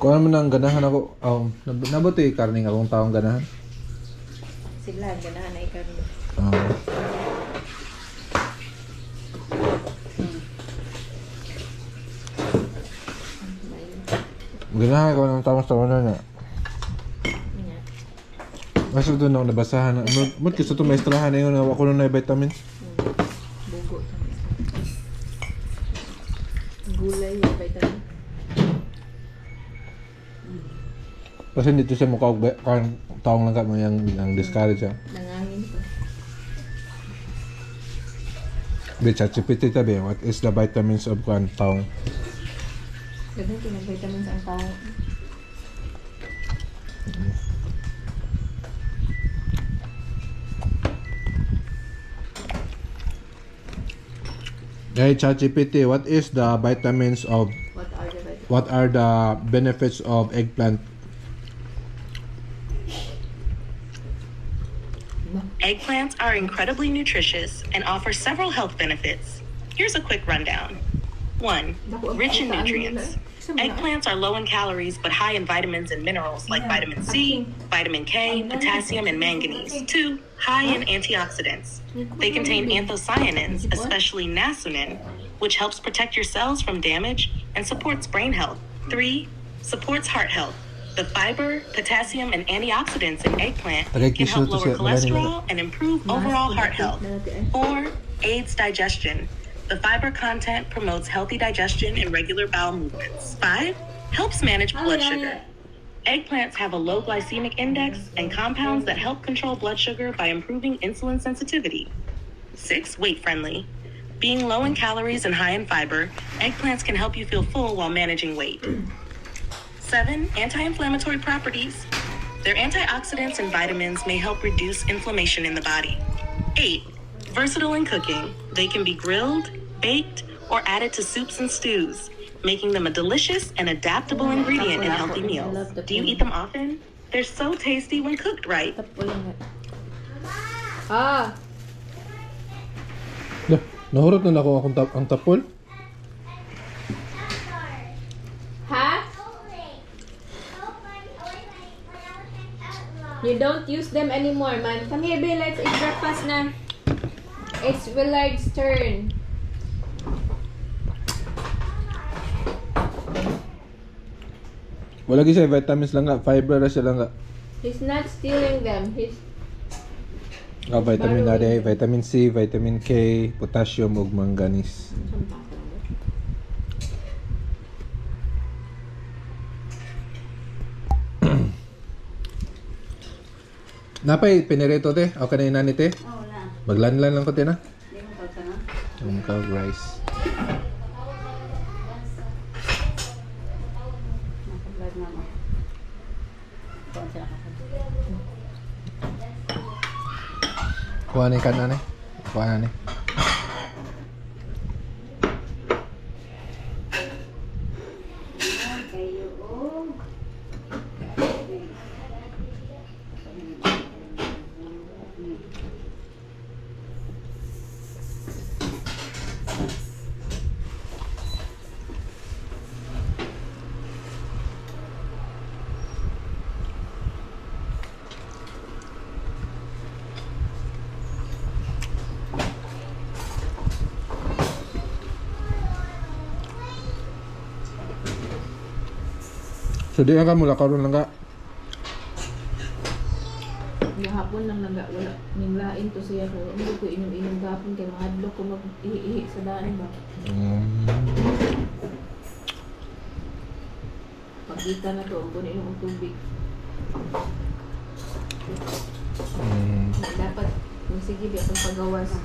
Kung ano man ang ganahan ako, nabuti karning akong taong ganahan. Sila, ganahan na ikaw. Ganahan ko ng taong taon na. Mas ito na ako nabasahan. Ba't kasi ito maestrahan na yun, ako nung na vitamins. Bugo. Gulay yung vitamin. Kasi dito siya mukha kang taong lang mo yung discourage siya. Nangangin ko. ChatGPT tabi, what is the vitamins of taong? Ganun ko ng vitamins ang tao. Hey ChatGPT, what is the vitamins of? What are the benefits of eggplant? Eggplants are incredibly nutritious and offer several health benefits. Here's a quick rundown. 1. Rich in nutrients. Eggplants are low in calories but high in vitamins and minerals like vitamin C, vitamin K, potassium, and manganese. 2. High in antioxidants. They contain anthocyanins, especially nasunin, which helps protect your cells from damage and supports brain health. 3. Supports heart health. The fiber, potassium, and antioxidants in eggplant can help lower cholesterol and improve overall heart health. 4. Aids digestion. The fiber content promotes healthy digestion and regular bowel movements. 5. Helps manage blood sugar. Eggplants have a low glycemic index and compounds that help control blood sugar by improving insulin sensitivity. 6. Weight friendly. Being low in calories and high in fiber, eggplants can help you feel full while managing weight. 7. Anti-inflammatory properties. Their antioxidants and vitamins may help reduce inflammation in the body. 8. Versatile in cooking. They can be grilled, baked, or added to soups and stews, making them a delicious and adaptable ingredient in healthy meals. Do you eat them often? They're so tasty when cooked right. Nahurot na ako ang tapol. Ha? You don't use them anymore, man. Come here, Bill. Let's eat breakfast na. It's Willard's turn. Wala siya vitamins lang nga, fiber na siya lang nga. He's not stealing them. He's Vitamin A, vitamin C, vitamin K, potassium ug manganese. Napay pinirito te, o kanina ni te? Oo na. Maglanlan lang ko te na. Hindi mo pagka na. Ang ka rice. Makablad na mo. Kuha sila kasi. Kuha ni ka na ni. Kuha na ni. Kayo o. So di ka mula karon lang ka. Gahapon lang naga wala ninglain to siya ko. Hindi ko inom-inom gahapon kay mga adlo ko mag-ihi sa daan ba. Pagkita na to, ang inom ng tubig. Dapat, sige, di akong pagawas.